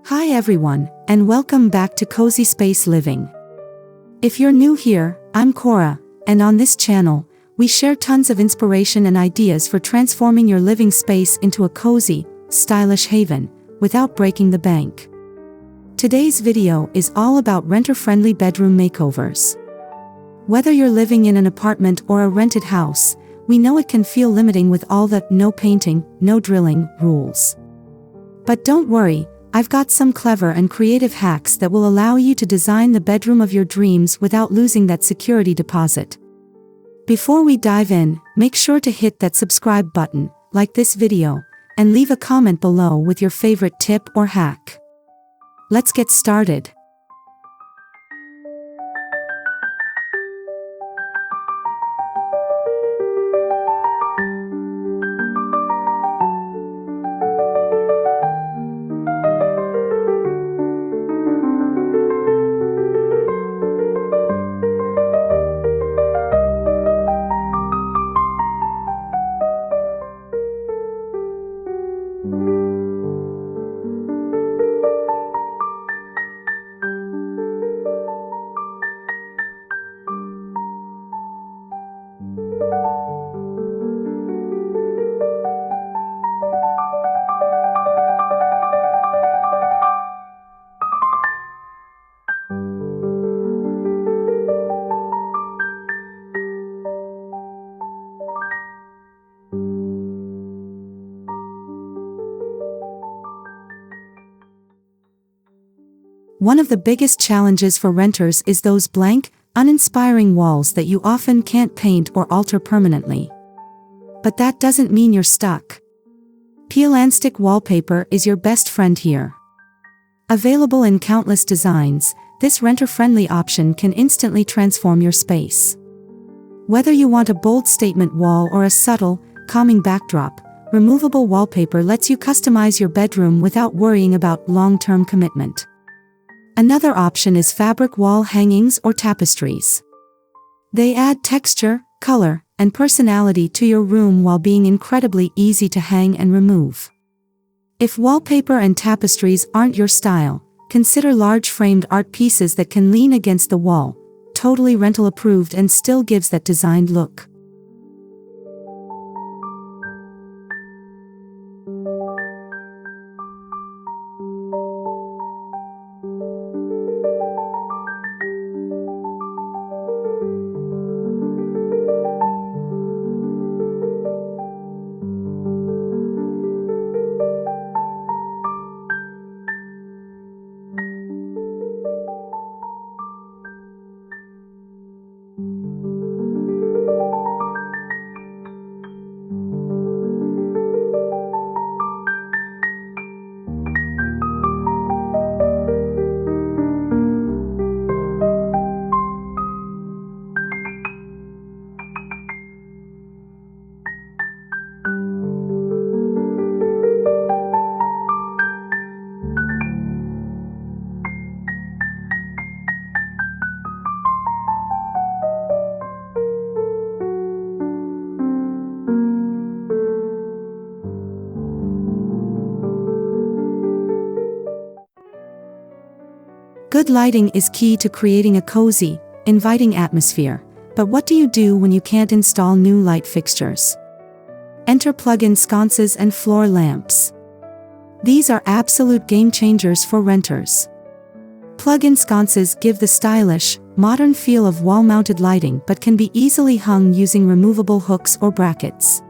Hi everyone, and welcome back to CosySpace Living. If you're new here, I'm Cora, and on this channel, we share tons of inspiration and ideas for transforming your living space into a cozy, stylish haven, without breaking the bank. Today's video is all about renter-friendly bedroom makeovers. Whether you're living in an apartment or a rented house, we know it can feel limiting with all the no painting, no drilling rules. But don't worry, I've got some clever and creative hacks that will allow you to design the bedroom of your dreams without losing that security deposit. Before we dive in, make sure to hit that subscribe button, like this video, and leave a comment below with your favorite tip or hack. Let's get started. One of the biggest challenges for renters is those blank, uninspiring walls that you often can't paint or alter permanently. But that doesn't mean you're stuck. Peel and stick wallpaper is your best friend here. Available in countless designs, this renter-friendly option can instantly transform your space. Whether you want a bold statement wall or a subtle, calming backdrop, removable wallpaper lets you customize your bedroom without worrying about long-term commitment. Another option is fabric wall hangings or tapestries. They add texture, color, and personality to your room while being incredibly easy to hang and remove. If wallpaper and tapestries aren't your style, consider large framed art pieces that can lean against the wall, totally rental approved and still gives that designed look. Good lighting is key to creating a cozy, inviting atmosphere, but what do you do when you can't install new light fixtures? Enter plug-in sconces and floor lamps. These are absolute game changers for renters. Plug-in sconces give the stylish, modern feel of wall-mounted lighting but can be easily hung using removable hooks or brackets.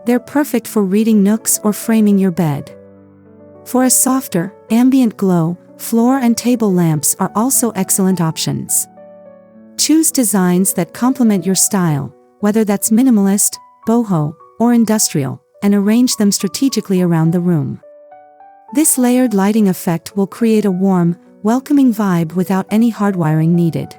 They're perfect for reading nooks or framing your bed. For a softer, ambient glow, floor and table lamps are also excellent options. Choose designs that complement your style, whether that's minimalist, boho, or industrial, and arrange them strategically around the room. This layered lighting effect will create a warm, welcoming vibe without any hardwiring needed.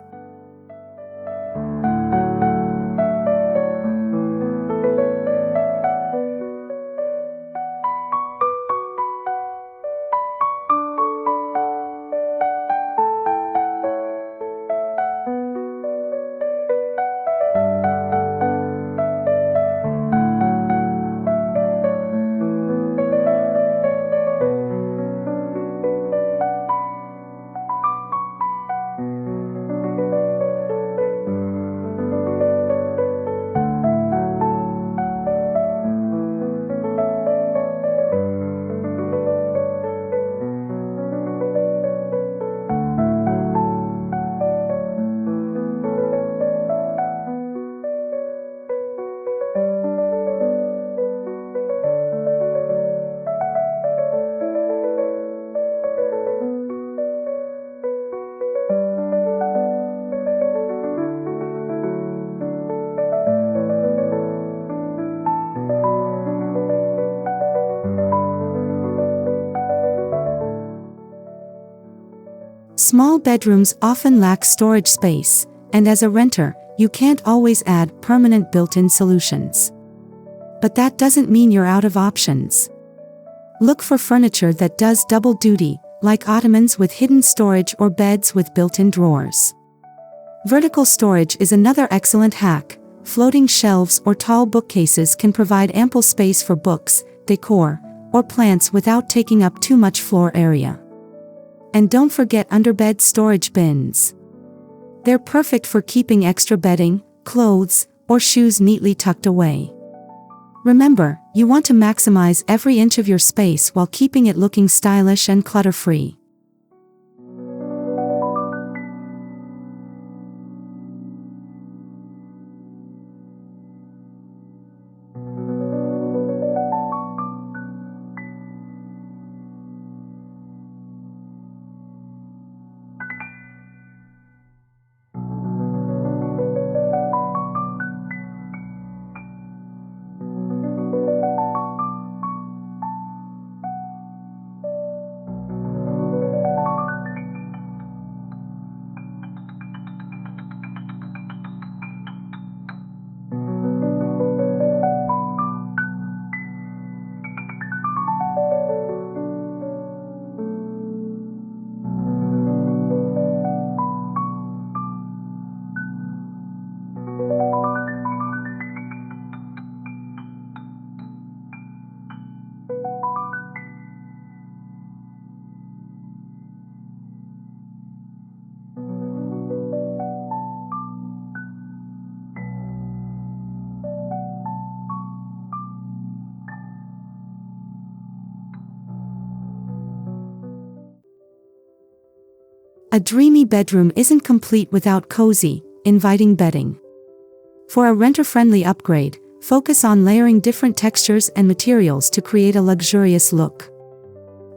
Small bedrooms often lack storage space, and as a renter, you can't always add permanent built-in solutions. But that doesn't mean you're out of options. Look for furniture that does double duty, like ottomans with hidden storage or beds with built-in drawers. Vertical storage is another excellent hack. Floating shelves or tall bookcases can provide ample space for books, decor, or plants without taking up too much floor area. And don't forget underbed storage bins. They're perfect for keeping extra bedding, clothes, or shoes neatly tucked away. Remember, you want to maximize every inch of your space while keeping it looking stylish and clutter-free. A dreamy bedroom isn't complete without cozy, inviting bedding. For a renter-friendly upgrade, focus on layering different textures and materials to create a luxurious look.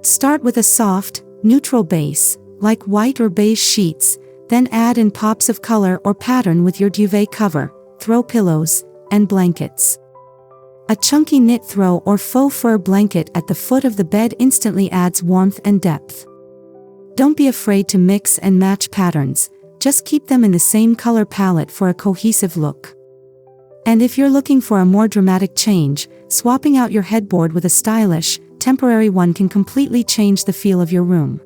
Start with a soft, neutral base, like white or beige sheets, then add in pops of color or pattern with your duvet cover, throw pillows, and blankets. A chunky knit throw or faux fur blanket at the foot of the bed instantly adds warmth and depth. Don't be afraid to mix and match patterns, just keep them in the same color palette for a cohesive look. And if you're looking for a more dramatic change, swapping out your headboard with a stylish, temporary one can completely change the feel of your room.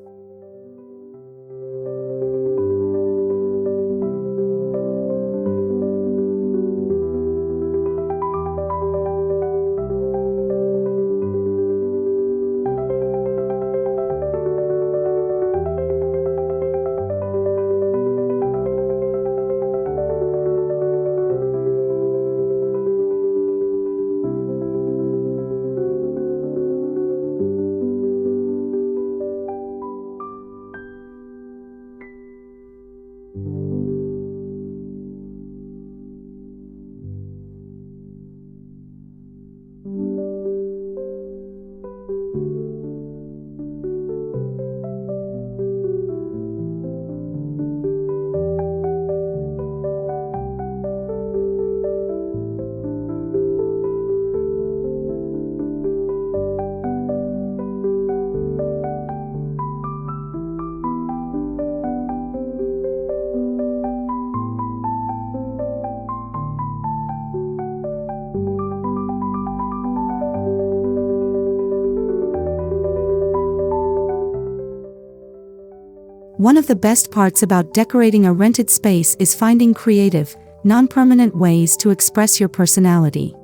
One of the best parts about decorating a rented space is finding creative, non-permanent ways to express your personality.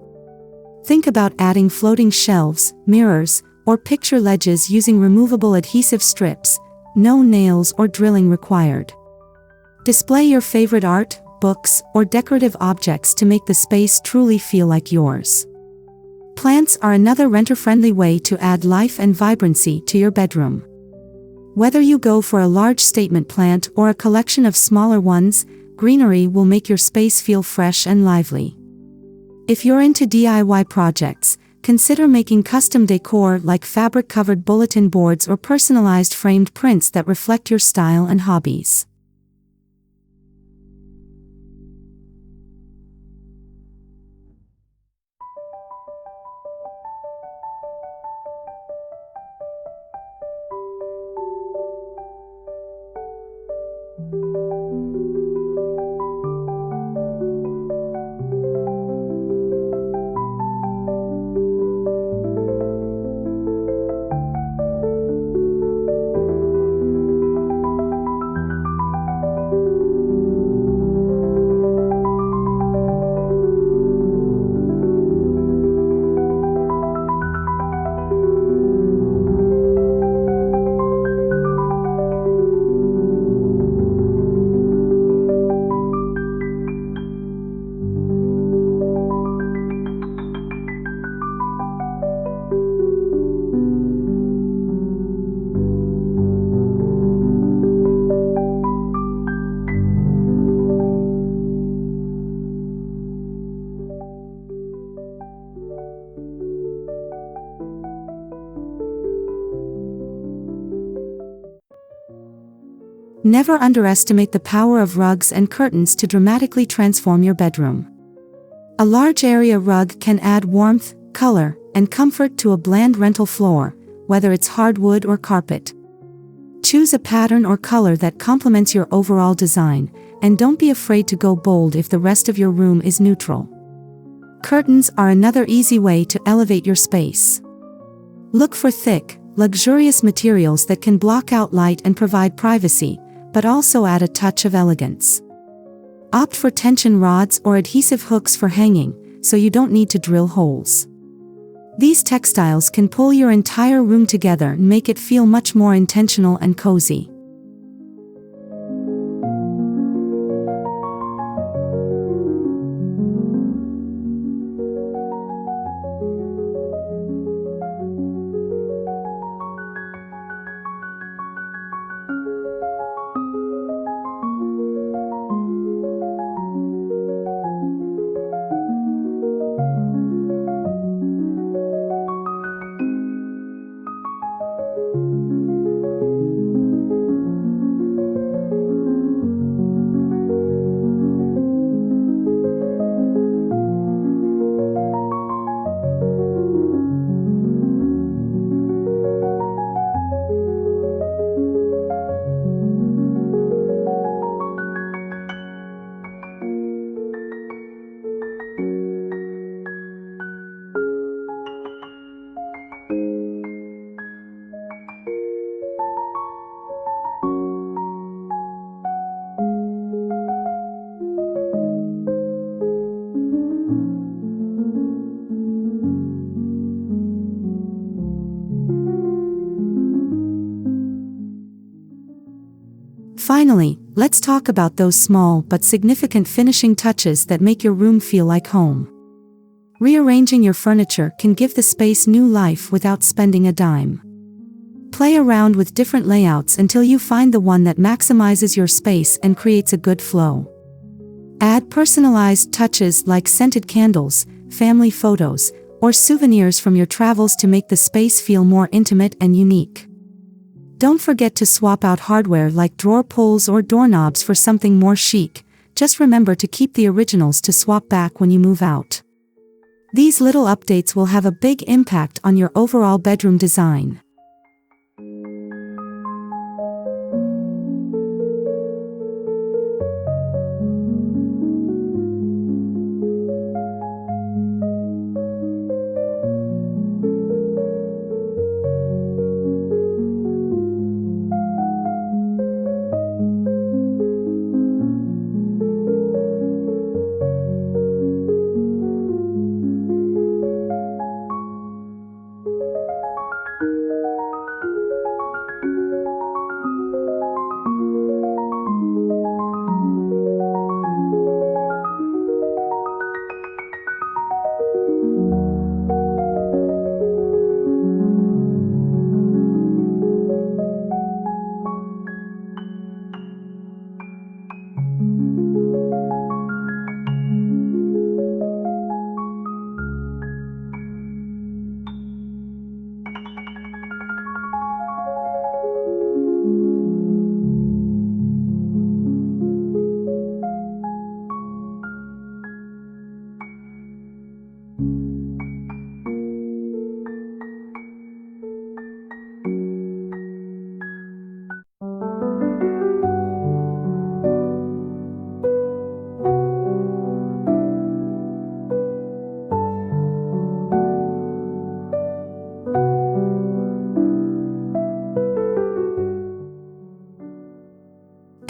Think about adding floating shelves, mirrors, or picture ledges using removable adhesive strips, no nails or drilling required. Display your favorite art, books, or decorative objects to make the space truly feel like yours. Plants are another renter-friendly way to add life and vibrancy to your bedroom. Whether you go for a large statement plant or a collection of smaller ones, greenery will make your space feel fresh and lively. If you're into DIY projects, consider making custom decor like fabric-covered bulletin boards or personalized framed prints that reflect your style and hobbies. Never underestimate the power of rugs and curtains to dramatically transform your bedroom. A large area rug can add warmth, color, and comfort to a bland rental floor, whether it's hardwood or carpet. Choose a pattern or color that complements your overall design, and don't be afraid to go bold if the rest of your room is neutral. Curtains are another easy way to elevate your space. Look for thick, luxurious materials that can block out light and provide privacy, but also add a touch of elegance. Opt for tension rods or adhesive hooks for hanging, so you don't need to drill holes. These textiles can pull your entire room together and make it feel much more intentional and cozy. Finally, let's talk about those small but significant finishing touches that make your room feel like home. Rearranging your furniture can give the space new life without spending a dime. Play around with different layouts until you find the one that maximizes your space and creates a good flow. Add personalized touches like scented candles, family photos, or souvenirs from your travels to make the space feel more intimate and unique. Don't forget to swap out hardware like drawer pulls or doorknobs for something more chic. Just remember to keep the originals to swap back when you move out. These little updates will have a big impact on your overall bedroom design.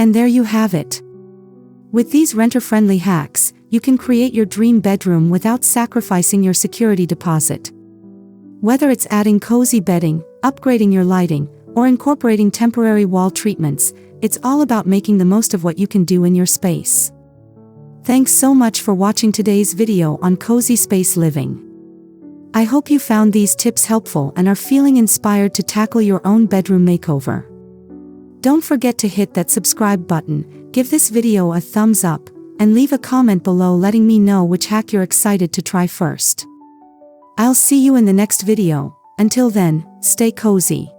And there you have it. With these renter-friendly hacks, you can create your dream bedroom without sacrificing your security deposit. Whether it's adding cozy bedding, upgrading your lighting, or incorporating temporary wall treatments, it's all about making the most of what you can do in your space. Thanks so much for watching today's video on CosySpace living. I hope you found these tips helpful and are feeling inspired to tackle your own bedroom makeover. Don't forget to hit that subscribe button, give this video a thumbs up, and leave a comment below letting me know which hack you're excited to try first. I'll see you in the next video. Until then, stay cozy.